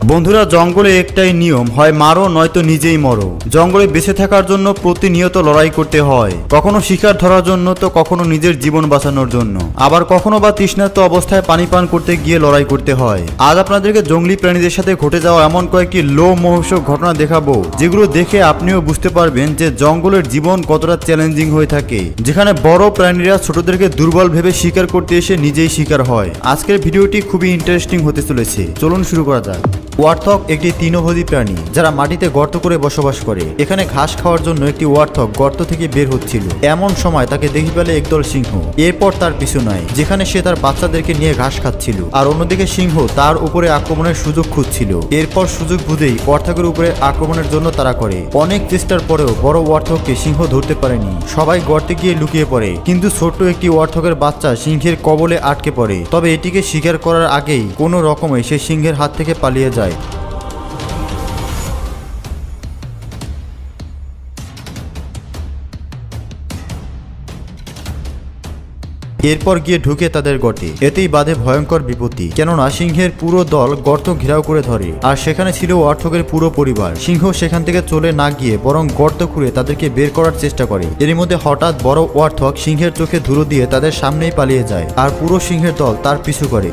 বন্ধুরা, জঙ্গলে একটাই নিয়ম, হয় মারো নয়তো নিজেই মরো। জঙ্গলে বেঁচে থাকার জন্য প্রতিনিয়ত লড়াই করতে হয়, কখনো শিকার ধরার জন্য তো কখনো নিজের জীবন বাঁচানোর জন্য, আবার কখনো বা তৃষ্ণার্ত অবস্থায় পানি পান করতে গিয়ে লড়াই করতে হয়। আজ আপনাদেরকে জঙ্গলি প্রাণীদের সাথে ঘটে যাওয়া এমন কয়েকটি লোমহর্ষক ঘটনা দেখাবো, যেগুলো দেখে আপনিও বুঝতে পারবেন যে জঙ্গলের জীবন কতটা চ্যালেঞ্জিং হয়ে থাকে, যেখানে বড় প্রাণীরা ছোটদেরকে দুর্বল ভেবে শিকার করতে এসে নিজেই শিকার হয়। আজকের ভিডিওটি খুবই ইন্টারেস্টিং হতে চলেছে, চলুন শুরু করা যাক। ওয়ার্থক একটি তৃণভোজী প্রাণী যারা মাটিতে গর্ত করে বসবাস করে। এখানে ঘাস খাওয়ার জন্য একটি ওয়ার্থক গর্ত থেকে বের হচ্ছিল। এমন সময় তাকে দেখে ফেলে একদল সিংহ। এরপর তার পিছু নেয়, যেখানে সে তার বাচ্চাদেরকে নিয়ে ঘাস খাচ্ছিল, আর অন্যদিকে সিংহ তার উপরে আক্রমণের সুযোগ খুঁজছিল। এরপর সুযোগ বুঝেই ওয়ার্থকের উপরে আক্রমণের জন্য তারা করে। অনেক চেষ্টার পরেও বড় ওয়ার্থককে সিংহ ধরতে পারেনি। সবাই গর্তে গিয়ে লুকিয়ে পড়ে, কিন্তু ছোট্ট একটি ওয়ার্থকের বাচ্চা সিংহের কবলে আটকে পড়ে। তবে এটিকে শিকার করার আগেই কোনো রকমে সে সিংহের হাত থেকে পালিয়ে যায়। এরপর গিয়ে ঢুকে তাদের গর্তে। এতেই বাধে ভয়ঙ্কর বিপত্তি, কেননা সিংহের পুরো দল গর্ত ঘেরাও করে ধরে, আর সেখানে ছিল ওয়ার্থকের পুরো পরিবার। সিংহ সেখান থেকে চলে না গিয়ে বরং গর্ত খুঁড়ে তাদেরকে বের করার চেষ্টা করে। এর মধ্যে হঠাৎ বড় ওয়ার্থক সিংহের চোখে ধুলো দিয়ে তাদের সামনেই পালিয়ে যায়, আর পুরো সিংহের দল তার পিছু করে।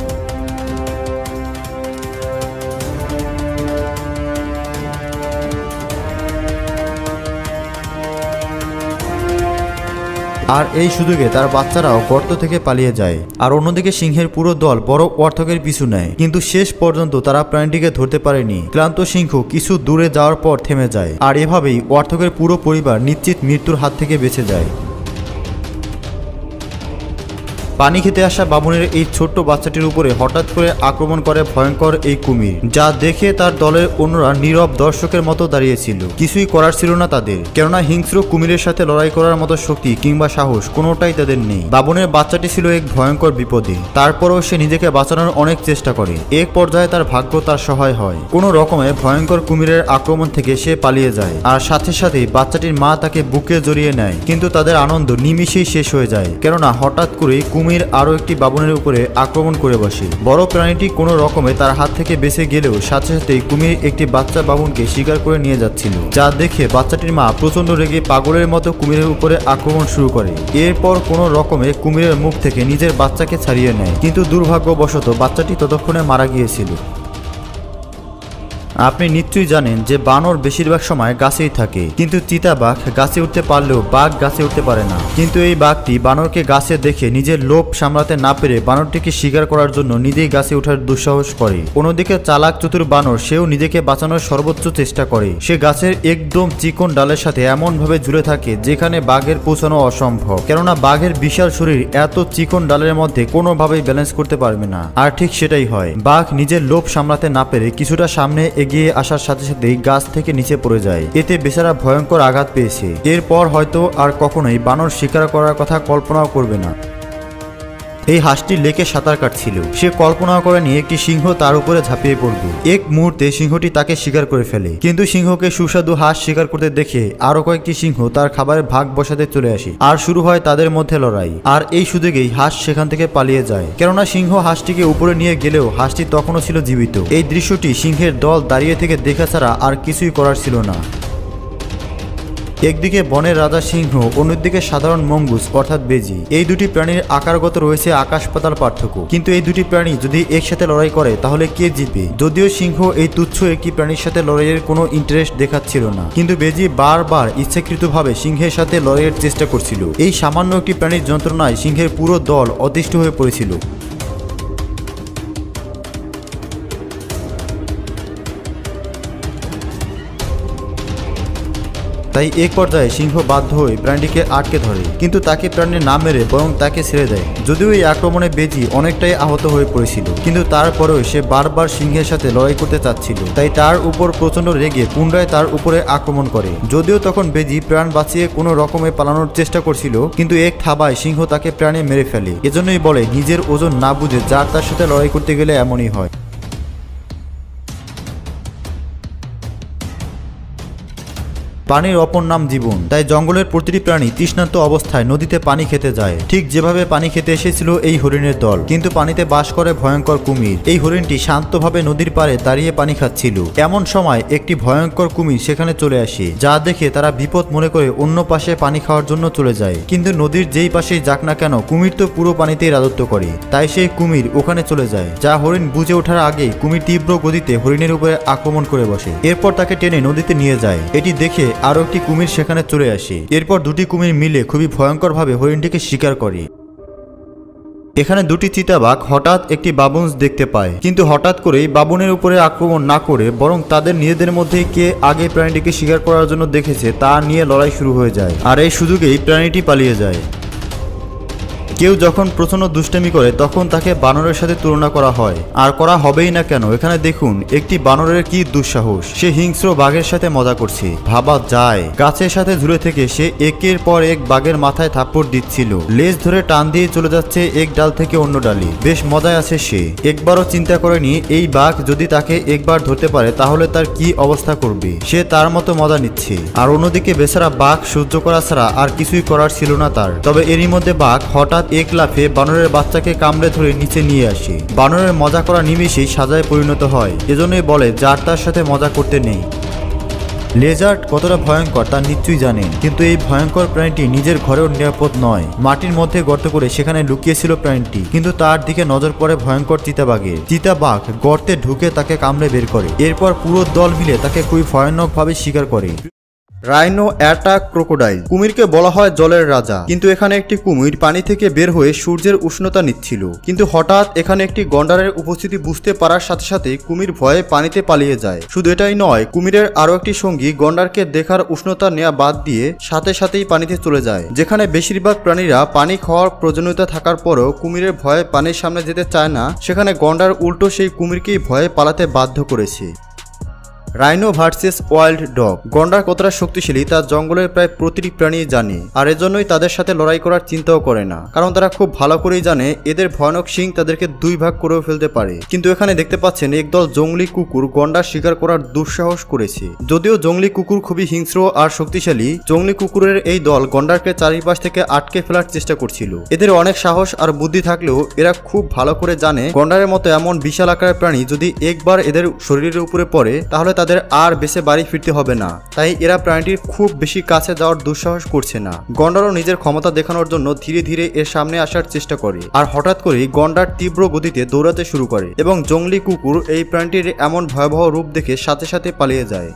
আর এই সুযোগে তার বাচ্চারাও গর্ত থেকে পালিয়ে যায়। আর অন্যদিকে সিংহের পুরো দল বড় ওয়ার্থকের পিছু নেয়, কিন্তু শেষ পর্যন্ত তারা প্রাণীটিকে ধরতে পারেনি। ক্লান্ত সিংহ কিছু দূরে যাওয়ার পর থেমে যায়, আর এভাবেই ওয়ার্থকের পুরো পরিবার নিশ্চিত মৃত্যুর হাত থেকে বেঁচে যায়। পানি খেতে আসা বাবুনের এই ছোট্ট বাচ্চাটির উপরে হঠাৎ করে আক্রমণ করে ভয়ঙ্কর এই কুমির, যা দেখে তার দলের অন্যরা নীরব দর্শকের মতো দাঁড়িয়েছিল। কিছুই করার ছিল না তাদের, কেননা হিংস্র কুমিরের সাথে লড়াই করার মতো শক্তি কিংবা সাহস কোনোটাই তাদের নেই। বাবুনের বাচ্চাটি ছিল এক ভয়ঙ্কর বিপদে, তারপরেও সে নিজেকে বাঁচানোর অনেক চেষ্টা করে। এক পর্যায়ে তার ভাগ্য তার সহায় হয়। কোনো রকমে ভয়ঙ্কর কুমিরের আক্রমণ থেকে সে পালিয়ে যায়, আর সাথে সাথেই বাচ্চাটির মা তাকে বুকে জড়িয়ে নেয়। কিন্তু তাদের আনন্দ নিমিষেই শেষ হয়ে যায়, কেননা হঠাৎ করে কুমির আরো একটি বাবুনের উপরে আক্রমণ করে বসে। বড় প্রাণীটি কোনো রকমে তার হাত থেকে বেঁচে গেলেও সাথে সাথে কুমির একটি বাচ্চা বাবুনকে শিকার করে নিয়ে যাচ্ছিল, যা দেখে বাচ্চাটির মা প্রচন্ড রেগে পাগলের মতো কুমিরের উপরে আক্রমণ শুরু করে। এরপর কোনো রকমে কুমিরের মুখ থেকে নিজের বাচ্চাকে ছাড়িয়ে নেয়, কিন্তু দুর্ভাগ্যবশত বাচ্চাটি ততক্ষণে মারা গিয়েছিল। আপনি নিশ্চয়ই জানেন যে বানর বেশিরভাগ সময় গাছেই থাকে, কিন্তু চিতাবাঘ গাছে উঠতে পারলেও বাঘ গাছে উঠতে পারে না। কিন্তু এই বাঘটি বানরকে গাছে দেখে নিজের লোভ সামলাতে না পেরে বানরটিকে শিকার করার জন্য নিজেই গাছে ওঠার দুঃসাহস করে। অন্যদিকে চালাক চতুর বানর সেও নিজেকে বাঁচানোর সর্বোচ্চ চেষ্টা করে। সে গাছের একদম চিকন ডালের সাথে এমন ভাবে ঝুলে থাকে যেখানে বাঘের পৌঁছানো অসম্ভব, কেননা বাঘের বিশাল শরীর এত চিকন ডালের মধ্যে কোনোভাবেই ব্যালেন্স করতে পারবে না। আর ঠিক সেটাই হয়, বাঘ নিজের লোভ সামলাতে না পেরে কিছুটা সামনে এগিয়ে আসার সাথে সাথেই গাছ থেকে নিচে পড়ে যায়। এতে বেচারা ভয়ঙ্কর আঘাত পেয়েছে। এরপর হয়তো আর কখনোই বানর শিকার করার কথা কল্পনাও করবে না। এই হাঁসটি লেকে সাঁতার কাটছিল। সে কল্পনা করেনি একটি সিংহ তার উপরে ঝাঁপিয়ে পড়বে। এক মুহূর্তে সিংহটি তাকে শিকার করে ফেলে, কিন্তু সিংহকে সুস্বাদু হাঁস শিকার করতে দেখে আরো কয়েকটি সিংহ তার খাবারের ভাগ বসাতে চলে আসে, আর শুরু হয় তাদের মধ্যে লড়াই। আর এই সুযোগেই হাঁস সেখান থেকে পালিয়ে যায়, কেননা সিংহ হাঁসটিকে উপরে নিয়ে গেলেও হাঁসটি তখনও ছিল জীবিত। এই দৃশ্যটি সিংহের দল দাঁড়িয়ে থেকে দেখা ছাড়া আর কিছুই করার ছিল না। একদিকে বনের রাজা সিংহ, অন্যদিকে সাধারণ মঙ্গুস অর্থাৎ বেজি। এই দুটি প্রাণীর আকারগত রয়েছে আকাশ পাতাল পার্থক্য, কিন্তু এই দুটি প্রাণী যদি একসাথে লড়াই করে তাহলে কে জিতবে? যদিও সিংহ এই তুচ্ছ একটি প্রাণীর সাথে লড়াইয়ের কোনো ইন্টারেস্ট দেখাচ্ছিল না, কিন্তু বেজি বারবার ইচ্ছাকৃতভাবে সিংহের সাথে লড়াইয়ের চেষ্টা করছিল। এই সামান্য একটি প্রাণীর যন্ত্রণায় সিংহের পুরো দল অতিষ্ঠ হয়ে পড়েছিল। তাই এক পর্যায়ে সিংহ বাধ্য হয়ে প্রাণীটিকে আটকে ধরে, কিন্তু তাকে প্রাণী না মেরে বরং তাকে ছেড়ে দেয়। যদিও এই আক্রমণে বেজি অনেকটাই আহত হয়ে পড়েছিল, কিন্তু তারপরেও সে বারবার সিংহের সাথে লড়াই করতে চাচ্ছিল। তাই তার উপর প্রচন্ড রেগে পুনরায় তার উপরে আক্রমণ করে। যদিও তখন বেজি প্রাণ বাঁচিয়ে কোনো রকমে পালানোর চেষ্টা করছিল, কিন্তু এক থাবায় সিংহ তাকে প্রাণে মেরে ফেলে। এজন্যই বলে নিজের ওজন না বুঝে যার তার সাথে লড়াই করতে গেলে এমনই হয়। পানির অপর নাম জীবন, তাই জঙ্গলের প্রতিটি প্রাণী তৃষ্ণার্ত অবস্থায় নদীতে পানি খেতে যায়। ঠিক যেভাবে পানি খেতে এসেছিল এই হরিণের দল, কিন্তু পানিতে বাস করে ভয়ঙ্কর কুমির। এই হরিণটি শান্তভাবে নদীর পাড়ে দাঁড়িয়ে পানি খাচ্ছিল। এমন সময় একটি ভয়ঙ্কর কুমির সেখানে চলে আসে, যা দেখে তারা বিপদ মনে করে অন্য পাশে পানি খাওয়ার জন্য চলে যায়। কিন্তু নদীর যেই পাশেই যাক না কেন, কুমির তো পুরো পানিতেই রাজত্ব করে, তাই সেই কুমির ওখানে চলে যায়। যা হরিণ বুঝে ওঠার আগেই কুমির তীব্র গতিতে হরিণের উপরে আক্রমণ করে বসে। এরপর তাকে টেনে নদীতে নিয়ে যায়। এটি দেখে আরো একটি কুমির সেখানে চলে আসে। এরপর দুটি কুমির মিলে খুবই ভয়ঙ্করভাবে হরিণটিকে শিকার করে। এখানে দুটি চিতাবাঘ হঠাৎ একটি বাবুন্স দেখতে পায়, কিন্তু হঠাৎ করেই বাবুনের উপরে আক্রমণ না করে বরং তাদের নিজেদের মধ্যেই কে আগে প্রাণীটিকে শিকার করার জন্য দেখেছে তা নিয়ে লড়াই শুরু হয়ে যায়। আর এই সুযোগেই প্রাণীটি পালিয়ে যায়। কেউ যখন প্রচন্ড দুষ্টামি করে তখন তাকে বানরের সাথে তুলনা করা হয়, আর করা হবেই না কেন। এখানে দেখুন একটি বানরের কি দুঃসাহস, সে হিংস্র বাঘের সাথে মজা করছে। ভাবা যায় গাছের সাথে ঝুলে থেকে সে একের পর এক বাঘের মাথায় থাপ্পড় দিচ্ছিল, লেজ ধরে টান দিয়ে চলে যাচ্ছে এক ডাল থেকে অন্য ডালে। বেশ মজায় আছে সে। একবারও চিন্তা করেনি এই বাঘ যদি তাকে একবার ধরতে পারে তাহলে তার কি অবস্থা করবে। সে তার মতো মজা নিচ্ছে, আর অন্যদিকে বেচারা বাঘ সহ্য করা ছাড়া আর কিছুই করার ছিল না তার। তবে এরই মধ্যে বাঘ হঠাৎ এক লাফে বানরের বাচ্চাকে কামড়ে ধরে নিচে নিয়ে আসে। বানরের মজা করা নিমেষেই সাজায় পরিণত হয়। এজন্যই বলে যার তার সাথে মজা করতে নেই। লেজার্ড কতটা ভয়ঙ্কর তা নিশ্চয়ই জানেন, কিন্তু এই ভয়ঙ্কর প্রাণীটি নিজের ঘরেও নিরাপদ নয়। মাটির মধ্যে গর্ত করে সেখানে লুকিয়েছিল প্রাণীটি, কিন্তু তার দিকে নজর পড়ে ভয়ঙ্কর চিতাবাঘের। চিতাবাঘ গর্তে ঢুকে তাকে কামড়ে বের করে। এরপর পুরো দল মিলে তাকে খুবই ভয়ানকভাবে শিকার করে। Rhino attack crocodile. কুমিরকে বলা হয় জলের রাজা, কিন্তু এখানে একটি কুমির পানি থেকে বের হয়ে সূর্যের উষ্ণতা নিচ্ছিল। কিন্তু হঠাৎ এখানে একটি গন্ডারের উপস্থিতি বুঝতে পারার সাথে সাথে কুমির ভয়ে পানিতে পালিয়ে যায়। শুধু এটাই নয়, কুমিরের আরো একটি সঙ্গী গন্ডারকে দেখার উষ্ণতা নেওয়া বাদ দিয়ে সাথে সাথেই পানিতে চলে যায়। যেখানে বেশিরভাগ প্রাণীরা পানি খাওয়ার প্রয়োজনীয়তা থাকার পরও কুমিরের ভয়ে পানির সামনে যেতে চায় না, সেখানে গন্ডার উল্টো সেই কুমিরকেই ভয়ে পালাতে বাধ্য করেছে। Rhino versus wild dog. গন্ডার কতটা শক্তিশালী তা জঙ্গলের প্রায় প্রতিটি প্রাণী জানে, আর এজন্যই তাদের সাথে লড়াই করার চিন্তাও করে না, কারণ তারা খুব ভালো করেই জানে এদের ভয়ানক শিং তাদেরকে দুই ভাগ করেও ফেলতে পারে। কিন্তু এখানে দেখতে পাচ্ছেন একদল জঙ্গলি কুকুর গন্ডার শিকার করার দুঃসাহস করেছে। যদিও জঙ্গলি কুকুর খুবই হিংস্র আর শক্তিশালী, জঙ্গলি কুকুরের এই দল গন্ডারকে চারিপাশ থেকে আটকে ফেলার চেষ্টা করছিল। এদের অনেক সাহস আর বুদ্ধি থাকলেও এরা খুব ভালো করে জানে গন্ডারের মতো এমন বিশাল আকারের প্রাণী যদি একবার এদের শরীরের উপরে পড়ে তাহলে তাদের আর বেশি বাড়ি ফিরতে হবে না। তাই এরা প্রাণীটির খুব বেশি কাছে যাওয়ার দুঃসাহস করছে না। গন্ডারও নিজের ক্ষমতা দেখানোর জন্য ধীরে ধীরে এর সামনে আসার চেষ্টা করে, আর হঠাৎ করেই গন্ডার তীব্র গতিতে দৌড়াতে শুরু করে এবং জঙ্গলি কুকুর এই প্রাণীটির এমন ভয়াবহ রূপ দেখে সাথে সাথে পালিয়ে যায়।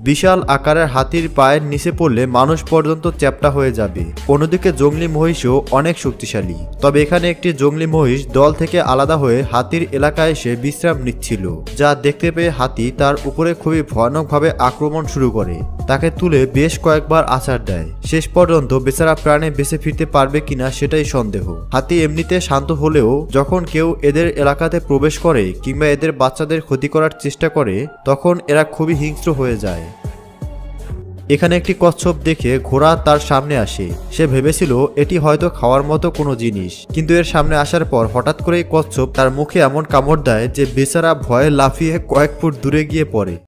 বিশাল আকারের হাতির পায়ের নিচে পড়লে মানুষ পর্যন্ত চ্যাপ্টা হয়ে যাবে। অন্যদিকে জঙ্গলি মহিষও অনেক শক্তিশালী। তবে এখানে একটি জঙ্গলি মহিষ দল থেকে আলাদা হয়ে হাতির এলাকায় এসে বিশ্রাম নিচ্ছিল, যা দেখতে পেয়ে হাতি তার উপরে খুবই ভয়ানকভাবে আক্রমণ শুরু করে। তাকে তুলে বেশ কয়েকবার আছাড় দেয়। শেষ পর্যন্ত বেচারা প্রাণে বেঁচে ফিরতে পারবে কিনা সেটাই সন্দেহ। হাতি এমনিতে শান্ত হলেও যখন কেউ এদের এলাকাতে প্রবেশ করে কিংবা এদের বাচ্চাদের ক্ষতি করার চেষ্টা করে তখন এরা খুবই হিংস্র হয়ে যায়। এখানে একটি কচ্ছপ দেখে ঘোড়া তার সামনে আসে। সে ভেবেছিল এটি হয়তো খাওয়ার মতো কোনো জিনিস, কিন্তু এর সামনে আসার পর হঠাৎ করেই কচ্ছপ তার মুখে এমন কামড় দেয় যে বেচারা ভয়ে লাফিয়ে কয়েক ফুট দূরে গিয়ে পড়ে।